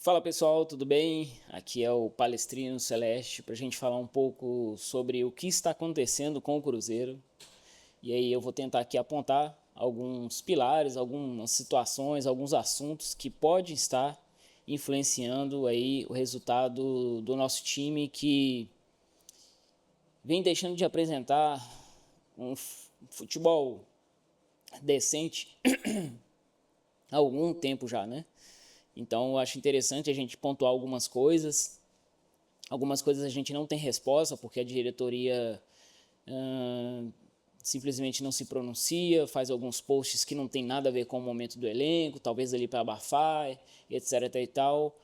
Fala pessoal, tudo bem? Aqui é o Palestrino Celeste para a gente falar um pouco sobre o que está acontecendo com o Cruzeiro. E aí eu vou tentar aqui apontar alguns pilares, algumas situações, alguns assuntos que podem estar influenciando aí o resultado do nosso time que vem deixando de apresentar um futebol decente há algum tempo já, né? Então eu acho interessante a gente pontuar algumas coisas. Algumas coisas a gente não tem resposta, porque a diretoria simplesmente não se pronuncia, faz alguns posts que não tem nada a ver com o momento do elenco, talvez ali para abafar, etc. e tal.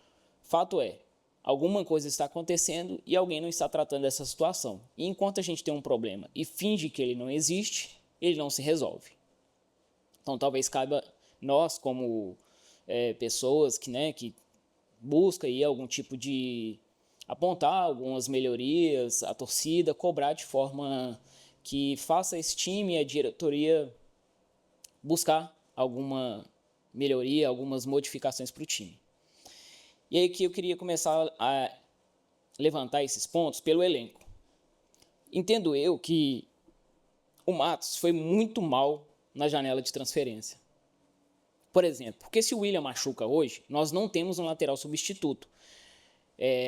Fato é, alguma coisa está acontecendo e alguém não está tratando dessa situação. E enquanto a gente tem um problema e finge que ele não existe, ele não se resolve. Então talvez caiba nós, como pessoas que busca aí algum tipo de apontar algumas melhorias, a torcida, cobrar de forma que faça esse time e a diretoria buscar alguma melhoria, algumas modificações para o time. E aí que eu queria começar a levantar esses pontos pelo elenco. Entendo eu que o Matos foi muito mal na janela de transferência. Por exemplo, porque se o William machuca hoje, nós não temos um lateral substituto.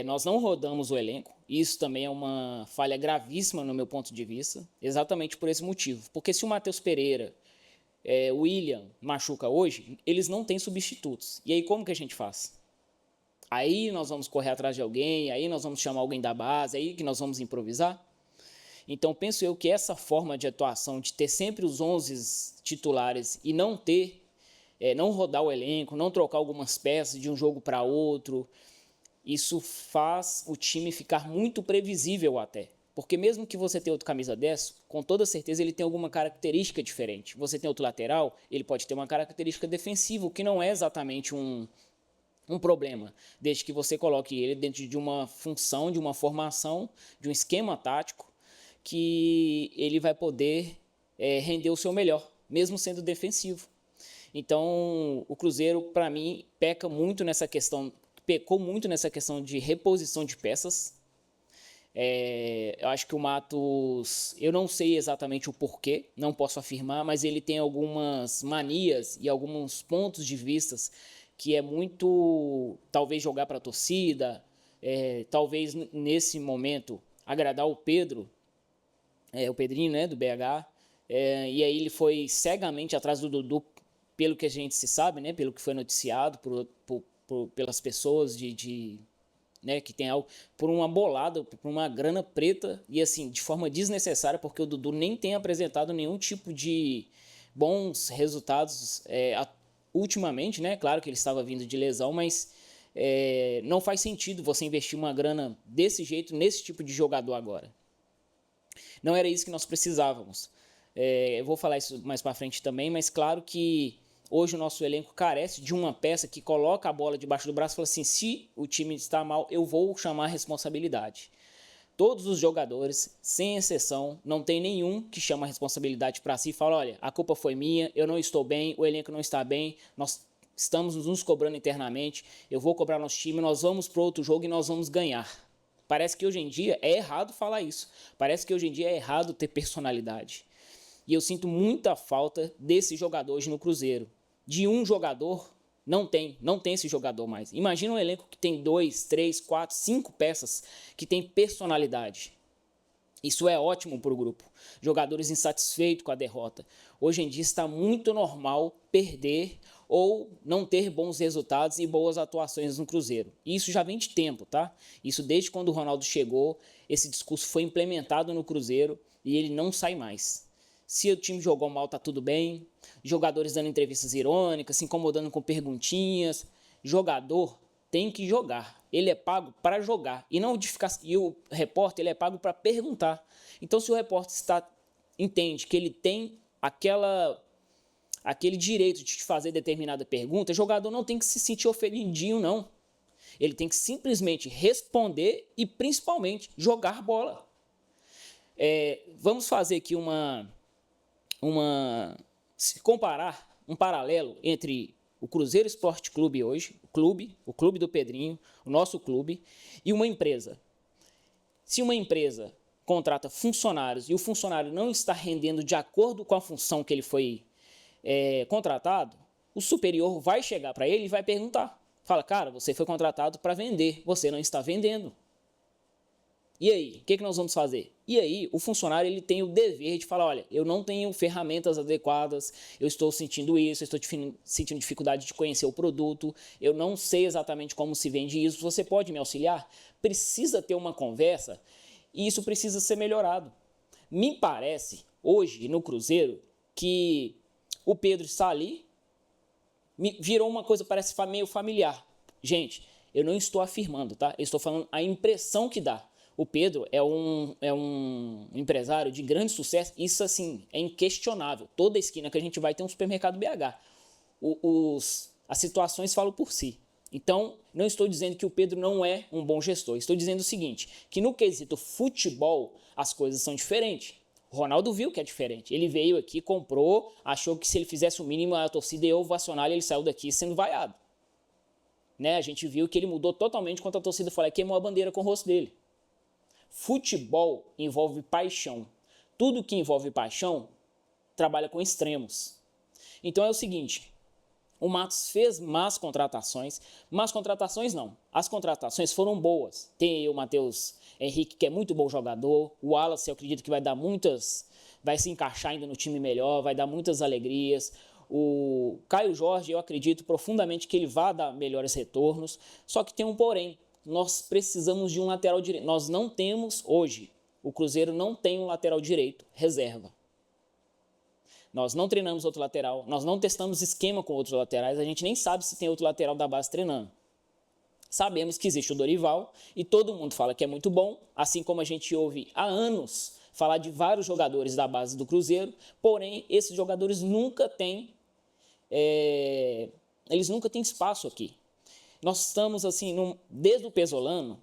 Nós não rodamos o elenco, e isso também é uma falha gravíssima no meu ponto de vista, exatamente por esse motivo. Porque se o Matheus Pereira, o William machuca hoje, eles não têm substitutos. E aí como que a gente faz? Aí nós vamos correr atrás de alguém, aí nós vamos chamar alguém da base, aí que nós vamos improvisar? Então penso eu que essa forma de atuação, de ter sempre os 11 titulares e não ter, não rodar o elenco, não trocar algumas peças de um jogo para outro, isso faz o time ficar muito previsível até. Porque mesmo que você tenha outro camisa 10, com toda certeza ele tem alguma característica diferente. Você tem outro lateral, ele pode ter uma característica defensiva, o que não é exatamente um problema, desde que você coloque ele dentro de uma função, de uma formação, de um esquema tático, que ele vai poder render o seu melhor, mesmo sendo defensivo. Então, o Cruzeiro, para mim, pecou muito nessa questão de reposição de peças. Eu acho que o Matos, eu não sei exatamente o porquê, não posso afirmar, mas ele tem algumas manias e alguns pontos de vistas que é muito, talvez, jogar para a torcida, talvez nesse momento agradar o Pedro, o Pedrinho, né, do BH, e aí ele foi cegamente atrás do Dudu, pelo que a gente se sabe, né, pelo que foi noticiado pelas pessoas né, que tem algo, por uma bolada, por uma grana preta e assim, de forma desnecessária, porque o Dudu nem tem apresentado nenhum tipo de bons resultados ultimamente, né, claro que ele estava vindo de lesão, mas não faz sentido você investir uma grana desse jeito, nesse tipo de jogador agora. Não era isso que nós precisávamos. Eu vou falar isso mais para frente também, mas claro que hoje o nosso elenco carece de uma peça que coloca a bola debaixo do braço e fala assim, se o time está mal, eu vou chamar a responsabilidade. Todos os jogadores, sem exceção, não tem nenhum que chama a responsabilidade para si e fala, olha, a culpa foi minha, eu não estou bem, o elenco não está bem, nós estamos nos cobrando internamente, eu vou cobrar nosso time, nós vamos para outro jogo e nós vamos ganhar. Parece que hoje em dia é errado falar isso. Parece que hoje em dia é errado ter personalidade. E eu sinto muita falta desse jogador hoje no Cruzeiro. De um jogador, não tem esse jogador mais. Imagina um elenco que tem 2, 3, 4, 5 peças que tem personalidade. Isso é ótimo para o grupo. Jogadores insatisfeitos com a derrota. Hoje em dia está muito normal perder ou não ter bons resultados e boas atuações no Cruzeiro. E isso já vem de tempo, tá? Isso desde quando o Ronaldo chegou, esse discurso foi implementado no Cruzeiro e ele não sai mais. Se o time jogou mal, tá tudo bem. Jogadores dando entrevistas irônicas, se incomodando com perguntinhas. Jogador tem que jogar. Ele é pago para jogar e não de ficar. E o repórter ele é pago para perguntar. Então, se o repórter entende que ele tem aquele direito de te fazer determinada pergunta, o jogador não tem que se sentir ofendidinho, não. Ele tem que simplesmente responder e, principalmente, jogar bola. Vamos fazer aqui comparar um paralelo entre o Cruzeiro Esporte Clube hoje, o clube do Pedrinho, o nosso clube, e uma empresa. Se uma empresa contrata funcionários e o funcionário não está rendendo de acordo com a função que ele foi contratado, o superior vai chegar para ele e vai perguntar. Fala, cara, você foi contratado para vender, você não está vendendo. E aí, o que nós vamos fazer? E aí, o funcionário ele tem o dever de falar, olha, eu não tenho ferramentas adequadas, eu estou sentindo isso, eu estou sentindo dificuldade de conhecer o produto, eu não sei exatamente como se vende isso, você pode me auxiliar? Precisa ter uma conversa e isso precisa ser melhorado. Me parece, hoje, no Cruzeiro, que o Pedro está ali, virou uma coisa, parece meio familiar. Gente, eu não estou afirmando, tá? Eu estou falando a impressão que dá. O Pedro é um empresário de grande sucesso, isso assim, é inquestionável. Toda esquina que a gente vai tem um supermercado BH. As situações falam por si. Então, não estou dizendo que o Pedro não é um bom gestor. Estou dizendo o seguinte, que no quesito futebol, as coisas são diferentes. O Ronaldo viu que é diferente. Ele veio aqui, comprou, achou que se ele fizesse o mínimo, a torcida ia ovacionar e ele saiu daqui sendo vaiado. Né? A gente viu que ele mudou totalmente quando a torcida falou, queimou a bandeira com o rosto dele. Futebol envolve paixão. Tudo que envolve paixão trabalha com extremos. Então é o seguinte, o Matos fez más contratações não, as contratações foram boas. Tem aí o Matheus Henrique, que é muito bom jogador, o Wallace eu acredito que vai se encaixar ainda no time melhor, vai dar muitas alegrias. O Caio Jorge, eu acredito profundamente que ele vai dar melhores retornos, só que tem um porém. Nós precisamos de um lateral direito. Nós não temos hoje, o Cruzeiro não tem um lateral direito reserva. Nós não treinamos outro lateral, nós não testamos esquema com outros laterais, a gente nem sabe se tem outro lateral da base treinando. Sabemos que existe o Dorival e todo mundo fala que é muito bom, assim como a gente ouve há anos falar de vários jogadores da base do Cruzeiro, porém esses jogadores nunca têm espaço aqui. Nós estamos assim, desde o Pesolano,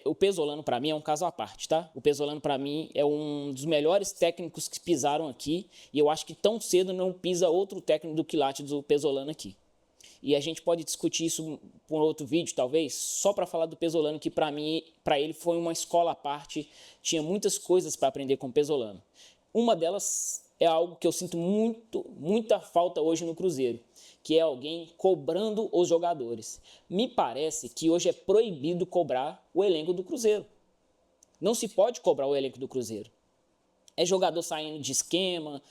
o Pesolano para mim é um caso à parte, tá? O Pesolano para mim é um dos melhores técnicos que pisaram aqui e eu acho que tão cedo não pisa outro técnico do quilate do Pesolano aqui. E a gente pode discutir isso por outro vídeo, talvez, só para falar do Pesolano, que para mim, para ele foi uma escola à parte, tinha muitas coisas para aprender com o Pesolano. Uma delas é algo que eu sinto muita falta hoje no Cruzeiro, que é alguém cobrando os jogadores. Me parece que hoje é proibido cobrar o elenco do Cruzeiro. Não se pode cobrar o elenco do Cruzeiro. É jogador saindo de esquema,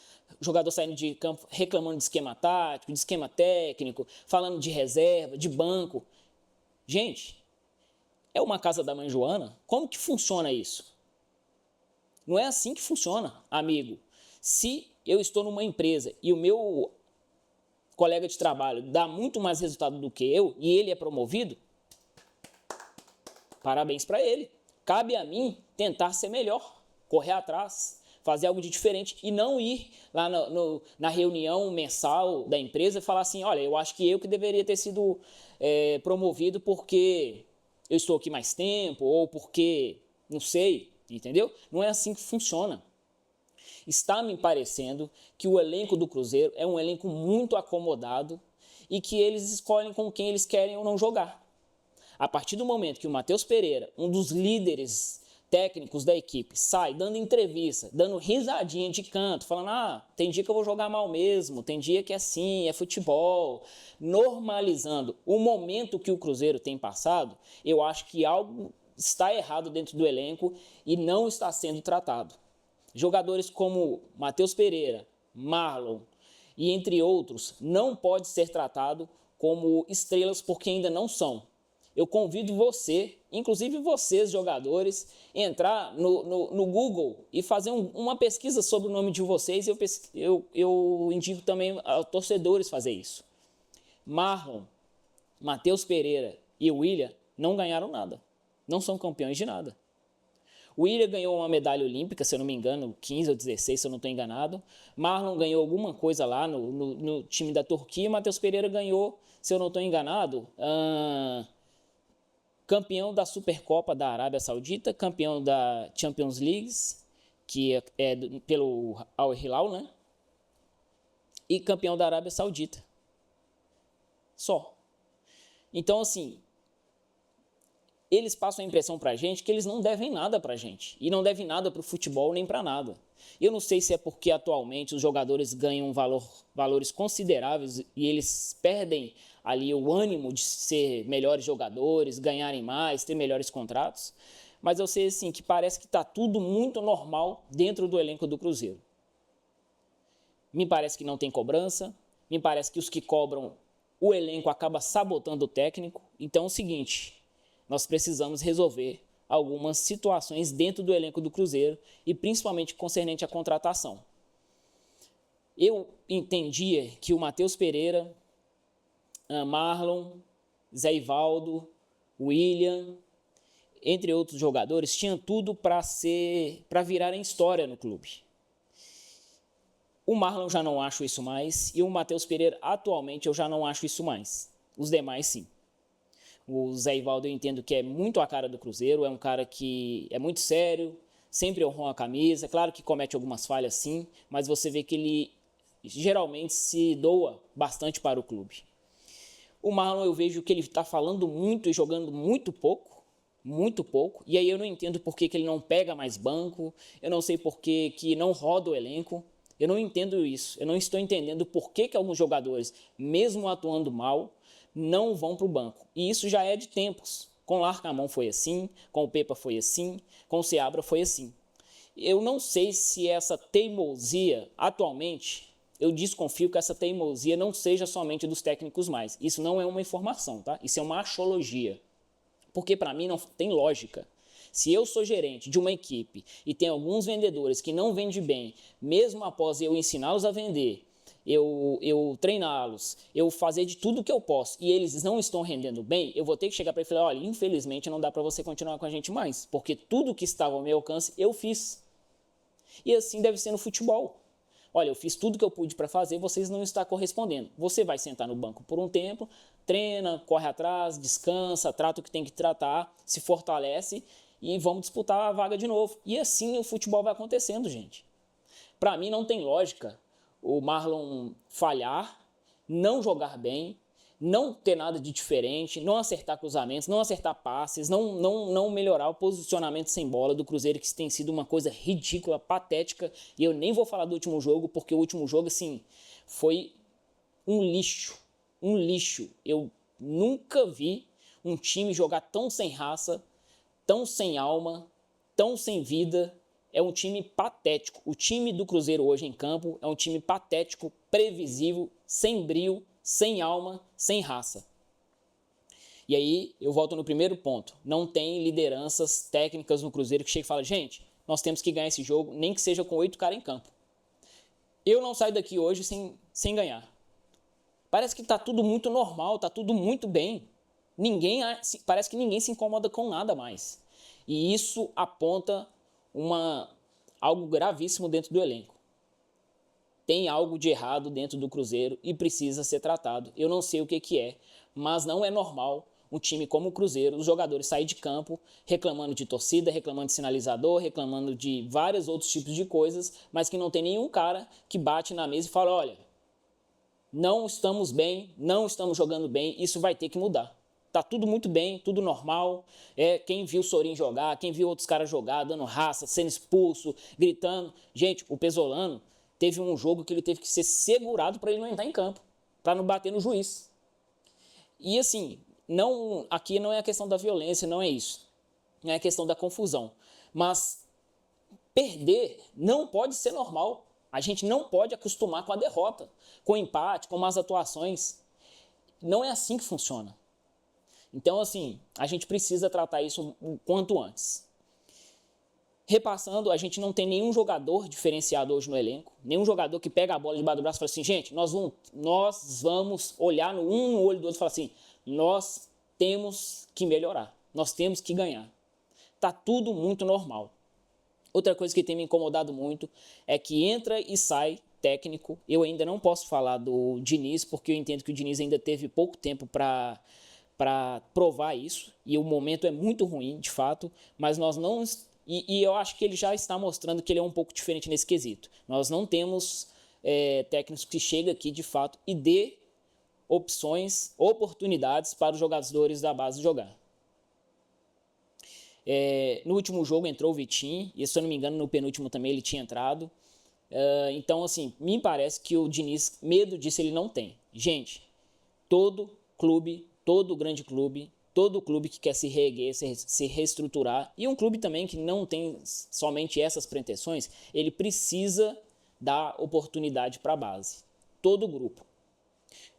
jogador saindo de campo reclamando de esquema tático, de esquema técnico, falando de reserva, de banco. Gente, é uma casa da mãe Joana? Como que funciona isso? Não é assim que funciona, amigo. Se eu estou numa empresa e o meu colega de trabalho dá muito mais resultado do que eu e ele é promovido, parabéns para ele. Cabe a mim tentar ser melhor, correr atrás, fazer algo de diferente e não ir lá na reunião mensal da empresa e falar assim, olha, eu acho que eu que deveria ter sido promovido porque eu estou aqui mais tempo ou porque não sei, entendeu? Não é assim que funciona. Está me parecendo que o elenco do Cruzeiro é um elenco muito acomodado e que eles escolhem com quem eles querem ou não jogar. A partir do momento que o Matheus Pereira, um dos líderes técnicos da equipe, sai dando entrevista, dando risadinha de canto, falando, tem dia que eu vou jogar mal mesmo, tem dia que é assim, é futebol, normalizando o momento que o Cruzeiro tem passado, eu acho que algo está errado dentro do elenco e não está sendo tratado. Jogadores como Matheus Pereira, Marlon e entre outros não pode ser tratado como estrelas porque ainda não são. Eu convido você, inclusive vocês jogadores, entrar no Google e fazer uma pesquisa sobre o nome de vocês. Eu indico também aos torcedores fazer isso. Marlon, Matheus Pereira e William não ganharam nada. Não são campeões de nada. O William ganhou uma medalha olímpica, se eu não me engano, 15 ou 16, se eu não estou enganado. Marlon ganhou alguma coisa lá no time da Turquia. Matheus Pereira ganhou, se eu não estou enganado, campeão da Supercopa da Arábia Saudita, campeão da Champions League, que é pelo Al Hilal, né? E campeão da Arábia Saudita. Só. Então, assim, eles passam a impressão para a gente que eles não devem nada para a gente. E não devem nada para o futebol nem para nada. Eu não sei se é porque atualmente os jogadores ganham valores consideráveis e eles perdem ali o ânimo de ser melhores jogadores, ganharem mais, ter melhores contratos. Mas eu sei assim, que parece que está tudo muito normal dentro do elenco do Cruzeiro. Me parece que não tem cobrança, me parece que os que cobram o elenco acaba sabotando o técnico. Então é o seguinte, nós precisamos resolver algumas situações dentro do elenco do Cruzeiro e principalmente concernente à contratação. Eu entendia que o Matheus Pereira, Marlon, Zé Ivaldo, William, entre outros jogadores, tinham tudo para virarem história no clube. O Marlon já não acho isso mais e o Matheus Pereira atualmente eu já não acho isso mais. Os demais sim. O Zé Ivaldo eu entendo que é muito a cara do Cruzeiro, é um cara que é muito sério, sempre honrou a camisa, claro que comete algumas falhas sim, mas você vê que ele geralmente se doa bastante para o clube. O Marlon eu vejo que ele está falando muito e jogando muito pouco, e aí eu não entendo por que ele não pega mais banco, eu não sei por que não roda o elenco, eu não entendo isso, eu não estou entendendo por que alguns jogadores, mesmo atuando mal, não vão para o banco. E isso já é de tempos. Com o Larcamão foi assim, com o Pepa foi assim, com o Seabra foi assim. Eu não sei se essa teimosia, atualmente, eu desconfio que essa teimosia não seja somente dos técnicos mais. Isso não é uma informação, tá? Isso é uma axiologia. Porque para mim não tem lógica. Se eu sou gerente de uma equipe e tem alguns vendedores que não vendem bem, mesmo após eu ensiná-los a vender, eu treiná-los, eu fazer de tudo que eu posso e eles não estão rendendo bem, eu vou ter que chegar para ele e falar, olha, infelizmente não dá para você continuar com a gente mais, porque tudo que estava ao meu alcance eu fiz. E assim deve ser no futebol. Olha, eu fiz tudo que eu pude para fazer, vocês não estão correspondendo. Você vai sentar no banco por um tempo, treina, corre atrás, descansa, trata o que tem que tratar, se fortalece e vamos disputar a vaga de novo. E assim o futebol vai acontecendo, gente. Para mim não tem lógica o Marlon falhar, não jogar bem, não ter nada de diferente, não acertar cruzamentos, não acertar passes, não melhorar o posicionamento sem bola do Cruzeiro, que tem sido uma coisa ridícula, patética, e eu nem vou falar do último jogo, porque o último jogo, assim, foi um lixo. Eu nunca vi um time jogar tão sem raça, tão sem alma, tão sem vida. É um time patético. O time do Cruzeiro hoje em campo é um time patético, previsível, sem brio, sem alma, sem raça. E aí eu volto no primeiro ponto. Não tem lideranças técnicas no Cruzeiro que chega e fala, gente, nós temos que ganhar esse jogo, nem que seja com 8 caras em campo. Eu não saio daqui hoje sem ganhar. Parece que está tudo muito normal, está tudo muito bem. Parece que ninguém se incomoda com nada mais. E isso aponta algo gravíssimo dentro do elenco. Tem algo de errado dentro do Cruzeiro e precisa ser tratado. Eu não sei o que é, mas não é normal um time como o Cruzeiro, os jogadores saírem de campo reclamando de torcida, reclamando de sinalizador, reclamando de vários outros tipos de coisas, mas que não tem nenhum cara que bate na mesa e fala, olha, não estamos bem, não estamos jogando bem, isso vai ter que mudar. Tá tudo muito bem, tudo normal. Quem viu o Sorin jogar, quem viu outros caras jogar, dando raça, sendo expulso, gritando. Gente, o Pesolano teve um jogo que ele teve que ser segurado para ele não entrar em campo, para não bater no juiz. E assim, aqui não é a questão da violência, não é isso. Não é a questão da confusão. Mas perder não pode ser normal. A gente não pode acostumar com a derrota, com o empate, com más atuações. Não é assim que funciona. Então, assim, a gente precisa tratar isso o quanto antes. Repassando, a gente não tem nenhum jogador diferenciado hoje no elenco, nenhum jogador que pega a bola debaixo do braço e fala assim, gente, nós vamos olhar no olho do outro e falar assim, nós temos que melhorar, nós temos que ganhar. Tá tudo muito normal. Outra coisa que tem me incomodado muito é que entra e sai técnico. Eu ainda não posso falar do Diniz, porque eu entendo que o Diniz ainda teve pouco tempo para provar isso, e o momento é muito ruim, de fato, mas nós não... E eu acho que ele já está mostrando que ele é um pouco diferente nesse quesito. Nós não temos técnicos que chegam aqui, de fato, e dê opções, oportunidades para os jogadores da base jogar. No último jogo entrou o Vitinho, e se eu não me engano no penúltimo também ele tinha entrado. Então, assim, me parece que o Diniz, medo disso ele não tem. Gente, todo clube, todo grande clube, todo clube que quer se reerguer, se reestruturar, e um clube também que não tem somente essas pretensões, ele precisa dar oportunidade para a base. Todo grupo.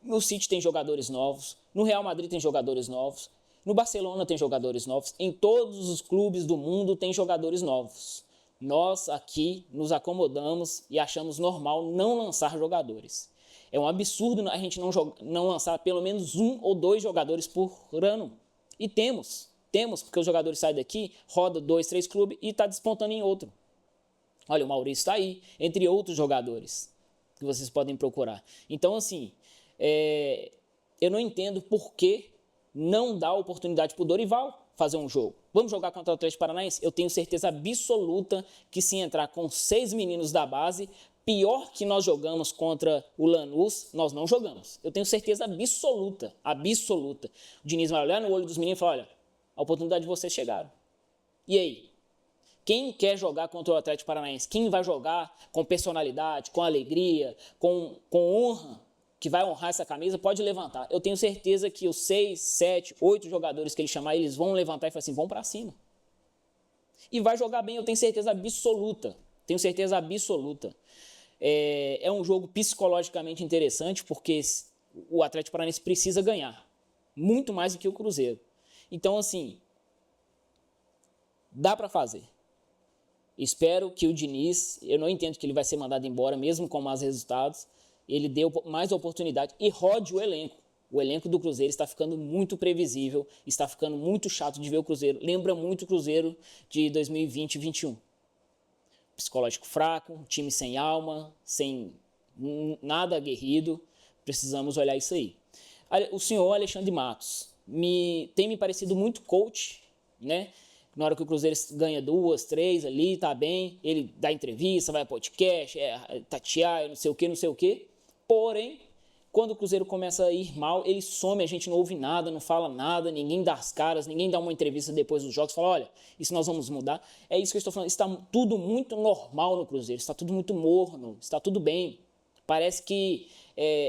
No City tem jogadores novos, no Real Madrid tem jogadores novos, no Barcelona tem jogadores novos, em todos os clubes do mundo tem jogadores novos. Nós aqui nos acomodamos e achamos normal não lançar jogadores. É um absurdo a gente não lançar pelo menos 1 ou 2 jogadores por ano. E temos, porque os jogadores saem daqui, roda 2, 3 clubes e está despontando em outro. Olha, o Maurício está aí, entre outros jogadores que vocês podem procurar. Então, assim, eu não entendo por que não dar oportunidade para o Dorival fazer um jogo. Vamos jogar contra o Atlético Paranaense? Eu tenho certeza absoluta que se entrar com 6 meninos da base, pior que nós jogamos contra o Lanús, nós não jogamos. Eu tenho certeza absoluta, absoluta. O Diniz vai olhar no olho dos meninos e falar, olha, a oportunidade de vocês chegaram. E aí? Quem quer jogar contra o Atlético Paranaense? Quem vai jogar com personalidade, com alegria, com honra, que vai honrar essa camisa, pode levantar. Eu tenho certeza que os 6, 7, 8 jogadores que ele chamar, eles vão levantar e falar assim, vão para cima. E vai jogar bem, eu tenho certeza absoluta. Tenho certeza absoluta. É um jogo psicologicamente interessante, porque o Atlético Paranaense precisa ganhar. Muito mais do que o Cruzeiro. Então, assim, dá para fazer. Espero que o Diniz, eu não entendo que ele vai ser mandado embora, mesmo com más resultados, ele deu mais oportunidade e rode o elenco. O elenco do Cruzeiro está ficando muito previsível, está ficando muito chato de ver o Cruzeiro. Lembra muito o Cruzeiro de 2020 e 2021. Psicológico fraco, time sem alma, sem nada aguerrido. Precisamos olhar isso aí. O senhor Alexandre Matos tem me parecido muito coach, né? Na hora que o Cruzeiro ganha 2, 3 ali, tá bem, ele dá entrevista, vai a podcast, tatear, não sei o quê. Porém, quando o Cruzeiro começa a ir mal, ele some, a gente não ouve nada, não fala nada, ninguém dá as caras, ninguém dá uma entrevista depois dos jogos, fala, olha, isso nós vamos mudar. É isso que eu estou falando, está tudo muito normal no Cruzeiro, está tudo muito morno, está tudo bem. Parece que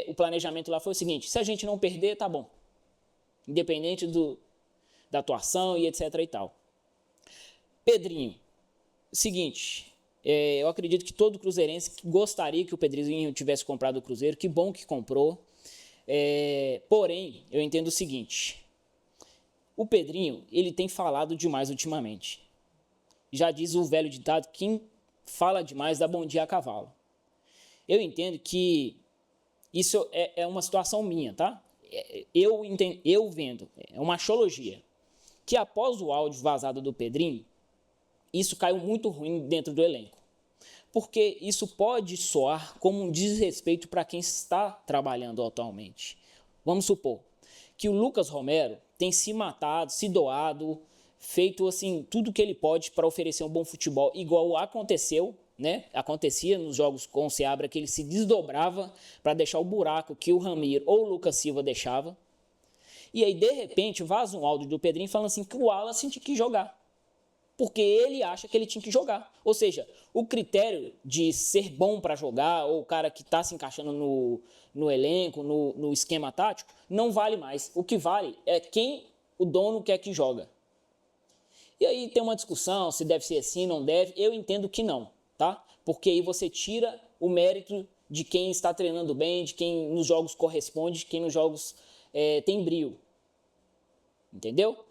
o planejamento lá foi o seguinte, se a gente não perder, tá bom. Independente da atuação e etc e tal. Pedrinho, seguinte, eu acredito que todo cruzeirense gostaria que o Pedrinho tivesse comprado o Cruzeiro, que bom que comprou. Porém, eu entendo o seguinte, o Pedrinho, ele tem falado demais ultimamente. Já diz o velho ditado, quem fala demais dá bom dia a cavalo. Eu entendo que isso é uma situação minha, tá? Eu vendo, é uma achologia, que após o áudio vazado do Pedrinho, isso caiu muito ruim dentro do elenco. Porque isso pode soar como um desrespeito para quem está trabalhando atualmente. Vamos supor que o Lucas Romero tem se matado, se doado, feito assim tudo que ele pode para oferecer um bom futebol, igual aconteceu, né? Acontecia nos jogos com o Seabra, que ele se desdobrava para deixar o buraco que o Ramiro ou o Lucas Silva deixava. E aí, de repente, vaza um áudio do Pedrinho falando assim que o Wallace tinha que jogar. Porque ele acha que ele tinha que jogar. Ou seja, o critério de ser bom para jogar, ou o cara que está se encaixando no elenco, no esquema tático, não vale mais. O que vale é quem o dono quer que joga. E aí tem uma discussão se deve ser assim, não deve. Eu entendo que não, tá? Porque aí você tira o mérito de quem está treinando bem, de quem nos jogos corresponde, de quem nos jogos tem brio. Entendeu?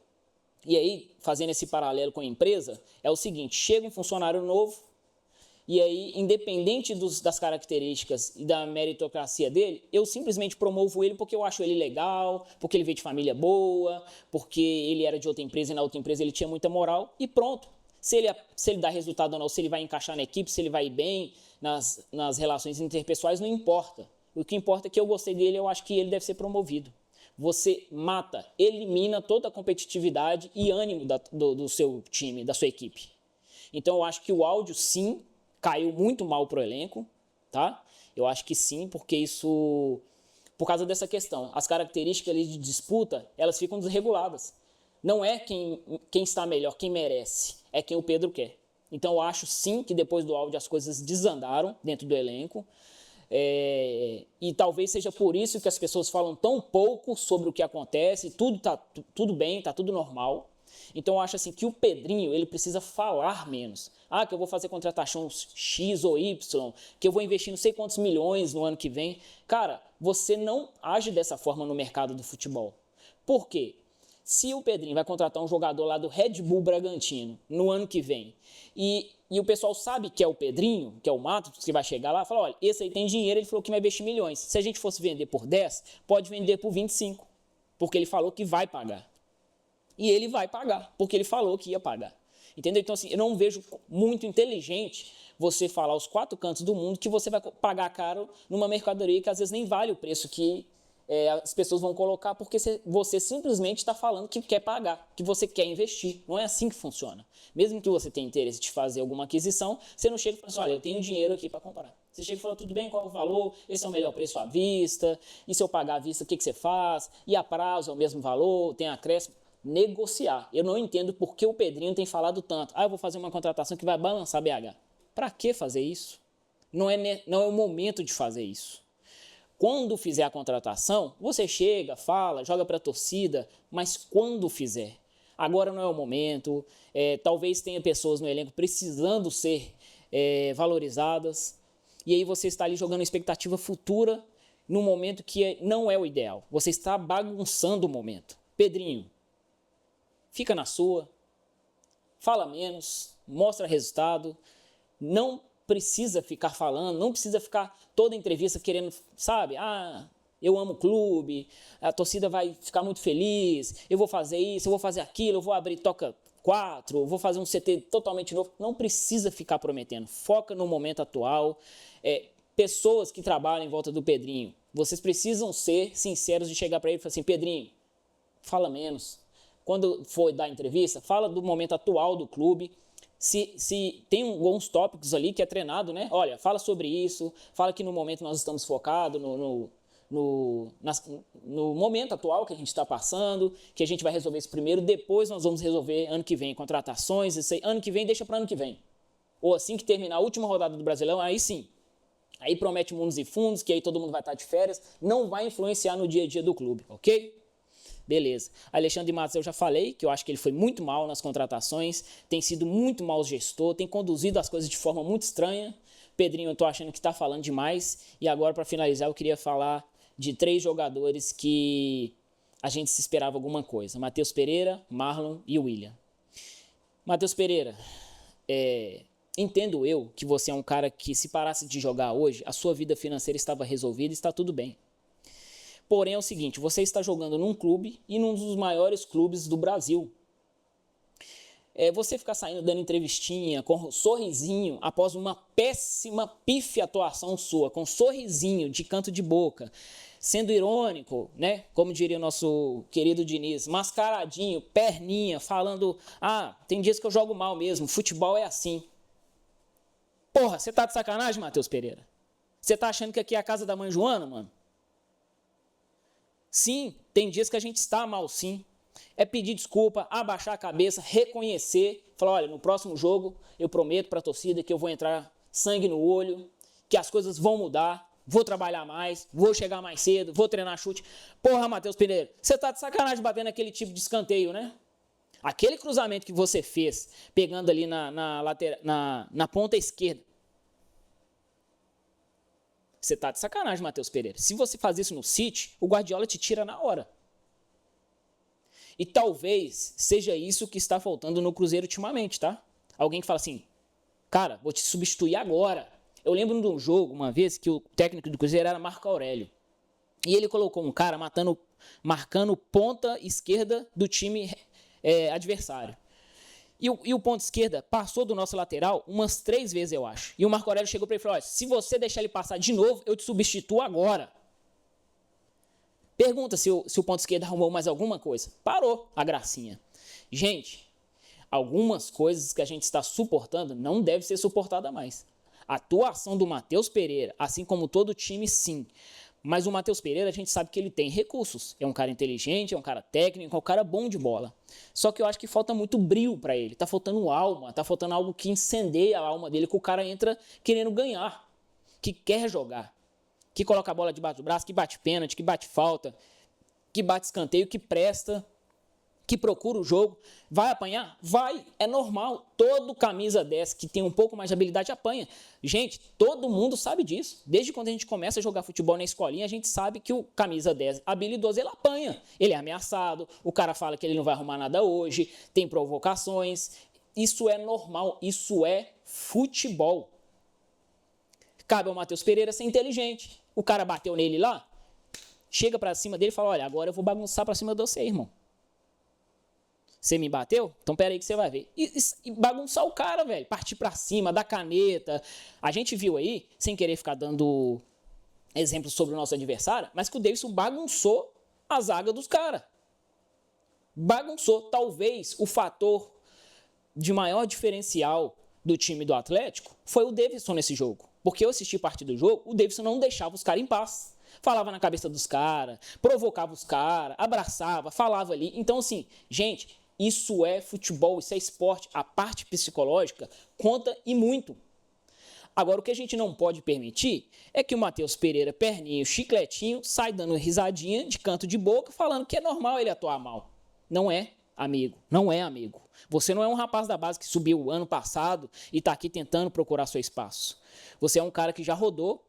E aí, fazendo esse paralelo com a empresa, é o seguinte, chega um funcionário novo, e aí, independente das características e da meritocracia dele, eu simplesmente promovo ele porque eu acho ele legal, porque ele veio de família boa, porque ele era de outra empresa e na outra empresa ele tinha muita moral, e pronto. Se ele dá resultado ou não, se ele vai encaixar na equipe, se ele vai bem nas relações interpessoais, não importa. O que importa é que eu gostei dele, eu acho que ele deve ser promovido. Você mata, elimina toda a competitividade e ânimo do seu time, da sua equipe. Então, eu acho que o áudio, sim, caiu muito mal para o elenco, tá? Eu acho que sim, porque isso por causa dessa questão. As características ali de disputa, elas ficam desreguladas. Não é quem está melhor, quem merece, é quem o Pedro quer. Então eu acho sim que depois do áudio as coisas desandaram dentro do elenco. E talvez seja por isso que as pessoas falam tão pouco sobre o que acontece, tudo bem, está tudo normal. Então eu acho assim que o Pedrinho ele precisa falar menos. Que eu vou fazer contratação X ou Y, que eu vou investir não sei quantos milhões no ano que vem. Cara, você não age dessa forma no mercado do futebol. Por quê? Se o Pedrinho vai contratar um jogador lá do Red Bull Bragantino no ano que vem e o pessoal sabe que é o Pedrinho, que é o Matos, que vai chegar lá e fala, olha, esse aí tem dinheiro, ele falou que vai investir milhões. Se a gente fosse vender por 10, pode vender por 25, porque ele falou que vai pagar. E ele vai pagar, porque ele falou que ia pagar. Entendeu? Então, assim, eu não vejo muito inteligente você falar aos 4 cantos do mundo que você vai pagar caro numa mercadoria que às vezes nem vale o preço que as pessoas vão colocar, porque você simplesmente está falando que quer pagar, que você quer investir. Não é assim que funciona. Mesmo que você tenha interesse de fazer alguma aquisição, você não chega e fala assim, olha, eu tenho dinheiro aqui para comprar. Você chega e fala, tudo bem, qual é o valor? Esse é o melhor preço à vista. E se eu pagar à vista, o que você faz? E a prazo é o mesmo valor? Tem acréscimo? Negociar. Eu não entendo por que o Pedrinho tem falado tanto. Eu vou fazer uma contratação que vai balançar BH. Para que fazer isso? Não é o momento de fazer isso. Quando fizer a contratação, você chega, fala, joga para a torcida, mas quando fizer? Agora não é o momento, talvez tenha pessoas no elenco precisando ser valorizadas, e aí você está ali jogando expectativa futura num momento que não é o ideal. Você está bagunçando o momento. Pedrinho, fica na sua, fala menos, mostra resultado, não precisa ficar falando, não precisa ficar toda entrevista querendo, sabe, eu amo o clube, a torcida vai ficar muito feliz, eu vou fazer isso, eu vou fazer aquilo, eu vou abrir Toca 4, vou fazer um CT totalmente novo. Não precisa ficar prometendo, foca no momento atual. Pessoas que trabalham em volta do Pedrinho, vocês precisam ser sinceros de chegar para ele e falar assim, Pedrinho, fala menos. Quando for dar entrevista, fala do momento atual do clube. Se tem alguns tópicos ali que é treinado, né? Olha, fala sobre isso, fala que no momento nós estamos focados no momento atual que a gente está passando, que a gente vai resolver isso primeiro, depois nós vamos resolver ano que vem contratações, isso aí, ano que vem deixa para ano que vem. Ou assim que terminar a última rodada do Brasileirão, aí sim. Aí promete mundos e fundos, que aí todo mundo vai estar de férias, não vai influenciar no dia a dia do clube, ok? Beleza. Alexandre Matos eu já falei, que eu acho que ele foi muito mal nas contratações, tem sido muito mau gestor, tem conduzido as coisas de forma muito estranha. Pedrinho, eu tô achando que está falando demais. E agora, para finalizar, eu queria falar de 3 jogadores que a gente se esperava alguma coisa. Matheus Pereira, Marlon e William. Matheus Pereira, entendo eu que você é um cara que se parasse de jogar hoje, a sua vida financeira estava resolvida e está tudo bem. Porém é o seguinte, você está jogando num clube e num dos maiores clubes do Brasil. Você ficar saindo dando entrevistinha, com um sorrisinho, após uma péssima, pífia atuação sua, com um sorrisinho de canto de boca, sendo irônico, né? Como diria o nosso querido Diniz, mascaradinho, perninha, falando, tem dias que eu jogo mal mesmo, futebol é assim. Porra, você tá de sacanagem, Matheus Pereira? Você tá achando que aqui é a casa da mãe Joana, mano? Sim, tem dias que a gente está mal, sim. É pedir desculpa, abaixar a cabeça, reconhecer, falar, olha, no próximo jogo eu prometo para a torcida que eu vou entrar sangue no olho, que as coisas vão mudar, vou trabalhar mais, vou chegar mais cedo, vou treinar chute. Porra, Matheus Pereira, você tá de sacanagem batendo aquele tipo de escanteio, né? Aquele cruzamento que você fez, pegando ali na ponta esquerda. Você tá de sacanagem, Matheus Pereira. Se você faz isso no City, o Guardiola te tira na hora. E talvez seja isso que está faltando no Cruzeiro ultimamente, tá? Alguém que fala assim, cara, vou te substituir agora. Eu lembro de um jogo, uma vez, que o técnico do Cruzeiro era Marco Aurélio. E ele colocou um cara marcando ponta esquerda do time adversário. E o ponto esquerda passou do nosso lateral umas 3 vezes, eu acho. E o Marco Aurélio chegou para ele e falou, olha, se você deixar ele passar de novo, eu te substituo agora. Pergunta se o ponto esquerdo arrumou mais alguma coisa. Parou a gracinha. Gente, algumas coisas que a gente está suportando não deve ser suportada mais. A atuação do Matheus Pereira, assim como todo o time, sim, Mas o Matheus Pereira, a gente sabe que ele tem recursos. É um cara inteligente, é um cara técnico, é um cara bom de bola. Só que eu acho que falta muito brio para ele. Tá faltando alma, tá faltando algo que incendeie a alma dele, que o cara entra querendo ganhar, que quer jogar, que coloca a bola debaixo do braço, que bate pênalti, que bate falta, que bate escanteio, que presta, que procura o jogo. Vai apanhar? Vai, é normal. Todo camisa 10 que tem um pouco mais de habilidade apanha. Gente, todo mundo sabe disso. Desde quando a gente começa a jogar futebol na escolinha, a gente sabe que o camisa 10 habilidoso, ele apanha. Ele é ameaçado, o cara fala que ele não vai arrumar nada hoje, tem provocações. Isso é normal, isso é futebol. Cabe ao Matheus Pereira ser inteligente. O cara bateu nele lá, chega pra cima dele e fala, olha, agora eu vou bagunçar pra cima de você, irmão. Você me bateu? Então pera aí que você vai ver. E bagunçar o cara, velho. Partir pra cima, dar caneta. A gente viu aí, sem querer ficar dando exemplos sobre o nosso adversário, mas que o Davidson bagunçou a zaga dos caras. Bagunçou. Talvez o fator de maior diferencial do time do Atlético foi o Davidson nesse jogo. Porque eu assisti parte do jogo, o Davidson não deixava os caras em paz. Falava na cabeça dos caras, provocava os caras, abraçava, falava ali. Então, assim, gente, isso é futebol, isso é esporte. A parte psicológica conta e muito. Agora, o que a gente não pode permitir é que o Matheus Pereira, perninho, chicletinho, sai dando risadinha de canto de boca, falando que é normal ele atuar mal. Não é, amigo. Não é, amigo. Você não é um rapaz da base que subiu o ano passado e está aqui tentando procurar seu espaço. Você é um cara que já rodou,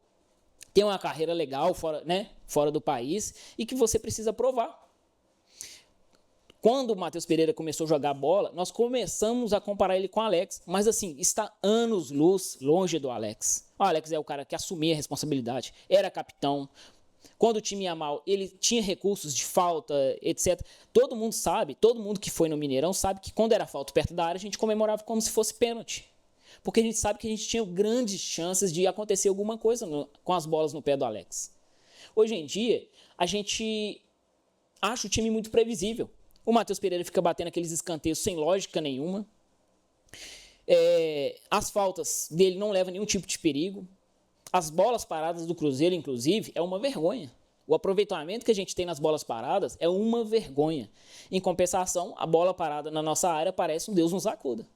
tem uma carreira legal fora do país e que você precisa provar. Quando o Matheus Pereira começou a jogar bola, nós começamos a comparar ele com o Alex, mas assim, está anos-luz longe do Alex. O Alex é o cara que assumia a responsabilidade, era capitão. Quando o time ia mal, ele tinha recursos de falta, etc. Todo mundo sabe, todo mundo que foi no Mineirão sabe que quando era falta perto da área, a gente comemorava como se fosse pênalti. Porque a gente sabe que a gente tinha grandes chances de acontecer alguma coisa com as bolas no pé do Alex. Hoje em dia, a gente acha o time muito previsível. O Matheus Pereira fica batendo aqueles escanteios sem lógica nenhuma. As faltas dele não levam nenhum tipo de perigo. As bolas paradas do Cruzeiro, inclusive, é uma vergonha. O aproveitamento que a gente tem nas bolas paradas é uma vergonha. Em compensação, a bola parada na nossa área parece um Deus nos acuda.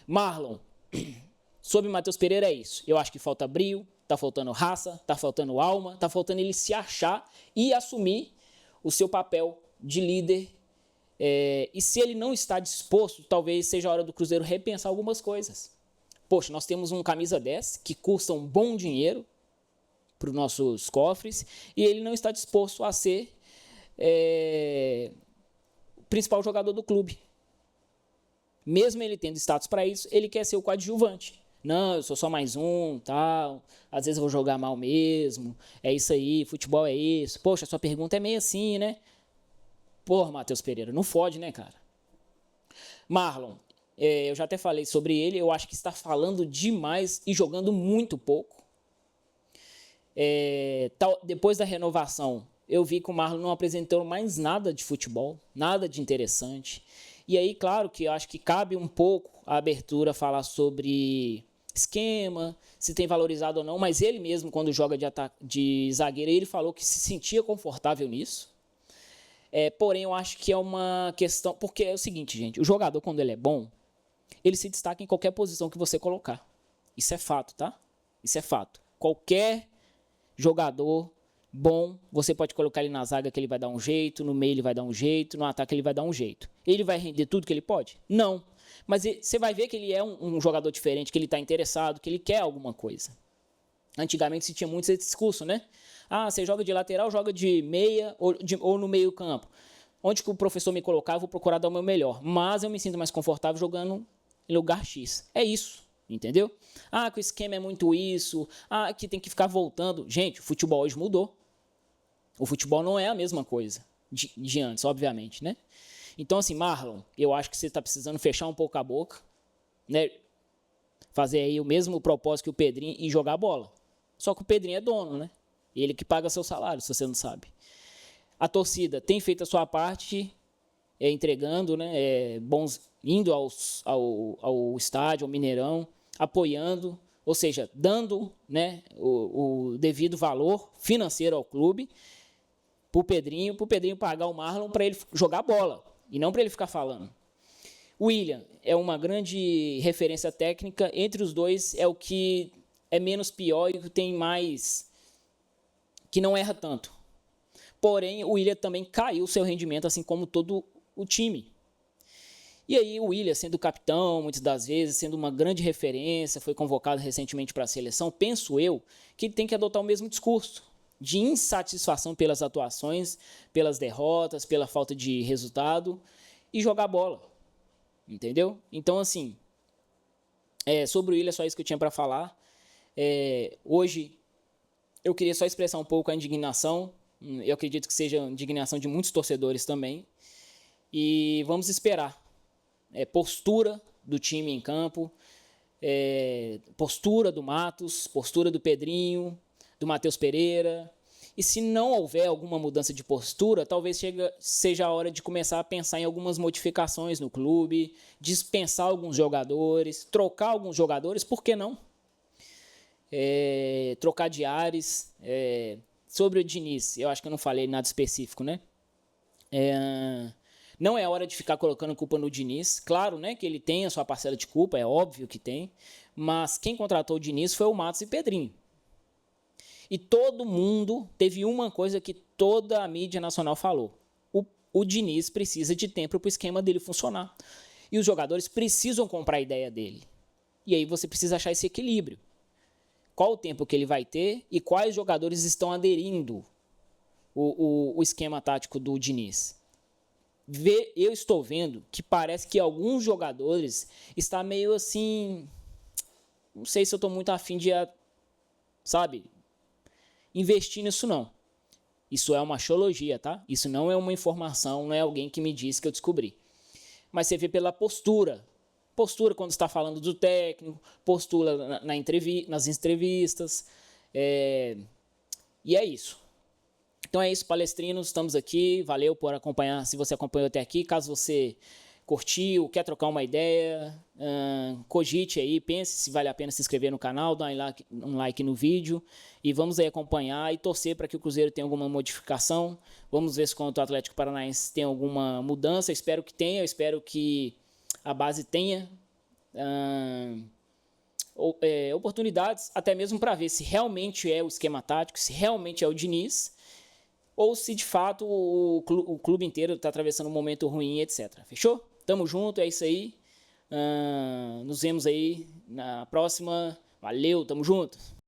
Marlon, sobre Matheus Pereira é isso. Eu acho que falta brio, tá faltando raça, tá faltando alma, tá faltando ele se achar e assumir o seu papel de líder. E se ele não está disposto, talvez seja a hora do Cruzeiro repensar algumas coisas. Poxa, nós temos um camisa 10 que custa um bom dinheiro para os nossos cofres e ele não está disposto a ser o principal jogador do clube. Mesmo ele tendo status para isso, ele quer ser o coadjuvante. Não, eu sou só mais um, tal. Às vezes eu vou jogar mal mesmo. É isso aí, futebol é isso. Poxa, sua pergunta é meio assim, né? Porra, Matheus Pereira, não fode, né, cara? Marlon, eu já até falei sobre ele. Eu acho que está falando demais e jogando muito pouco. Depois da renovação, eu vi que o Marlon não apresentou mais nada de futebol, nada de interessante. E aí, claro que eu acho que cabe um pouco a abertura falar sobre esquema, se tem valorizado ou não, mas ele mesmo, quando joga de zagueiro, ele falou que se sentia confortável nisso. Porém, eu acho que é uma questão... Porque é o seguinte, gente, o jogador, quando ele é bom, ele se destaca em qualquer posição que você colocar. Isso é fato, tá? Isso é fato. Qualquer jogador bom, você pode colocar ele na zaga que ele vai dar um jeito, no meio ele vai dar um jeito, no ataque ele vai dar um jeito. Ele vai render tudo que ele pode? Não. Mas você vai ver que ele é um jogador diferente, que ele está interessado, que ele quer alguma coisa. Antigamente se tinha muito esse discurso, né? Ah, você joga de lateral, joga de meia ou no meio campo. Onde que o professor me colocar, eu vou procurar dar o meu melhor. Mas eu me sinto mais confortável jogando em lugar X. É isso, entendeu? Ah, que o esquema é muito isso. Ah, que tem que ficar voltando. Gente, o futebol hoje mudou. O futebol não é a mesma coisa de antes, obviamente, né? Então, assim, Marlon, eu acho que você está precisando fechar um pouco a boca, né? Fazer aí o mesmo propósito que o Pedrinho e jogar bola. Só que o Pedrinho é dono, né? Ele que paga seu salário, se você não sabe. A torcida tem feito a sua parte, entregando, né? Indo ao estádio, ao Mineirão, apoiando, ou seja, dando, né, o devido valor financeiro ao clube, para o Pedrinho pagar o Marlon para ele jogar bola, e não para ele ficar falando. O William é uma grande referência técnica, entre os dois é o que é menos pior e que tem mais, que não erra tanto. Porém, o William também caiu seu rendimento, assim como todo o time. E aí o William, sendo capitão, muitas das vezes, sendo uma grande referência, foi convocado recentemente para a seleção, penso eu que ele tem que adotar o mesmo discurso de insatisfação pelas atuações, pelas derrotas, pela falta de resultado e jogar bola, entendeu? Então, assim, sobre o William, é só isso que eu tinha para falar. Hoje, eu queria só expressar um pouco a indignação, eu acredito que seja a indignação de muitos torcedores também, e vamos esperar. Postura do time em campo, postura do Matos, postura do Pedrinho, do Matheus Pereira. E se não houver alguma mudança de postura, talvez seja a hora de começar a pensar em algumas modificações no clube, dispensar alguns jogadores, trocar alguns jogadores, por que não? Trocar de ares. Sobre o Diniz, eu acho que eu não falei nada específico, né? Não é hora de ficar colocando culpa no Diniz. Claro, né, que ele tem a sua parcela de culpa, é óbvio que tem. Mas quem contratou o Diniz foi o Matos e Pedrinho. E todo mundo teve uma coisa que toda a mídia nacional falou. O Diniz precisa de tempo para o esquema dele funcionar. E os jogadores precisam comprar a ideia dele. E aí você precisa achar esse equilíbrio. Qual o tempo que ele vai ter e quais jogadores estão aderindo o esquema tático do Diniz. Eu estou vendo que parece que alguns jogadores estão meio assim, não sei se eu estou muito afim de, investir nisso não. Isso é uma axiologia, tá? Isso não é uma informação, não é alguém que me disse que eu descobri. Mas você vê pela postura. Postura quando está falando do técnico, postura nas entrevistas. E é isso. Então é isso, palestrinos, estamos aqui, valeu por acompanhar, se você acompanhou até aqui, caso você curtiu, quer trocar uma ideia, cogite aí, pense se vale a pena se inscrever no canal, dar um like no vídeo e vamos aí acompanhar e torcer para que o Cruzeiro tenha alguma modificação, vamos ver se contra o Atlético Paranaense tem alguma mudança, eu espero que tenha, eu espero que a base tenha oportunidades, até mesmo para ver se realmente é o esquema tático, se realmente é o Diniz, ou se de fato o clube inteiro está atravessando um momento ruim, etc. Fechou? Tamo junto, é isso aí. Nos vemos aí na próxima. Valeu, tamo junto.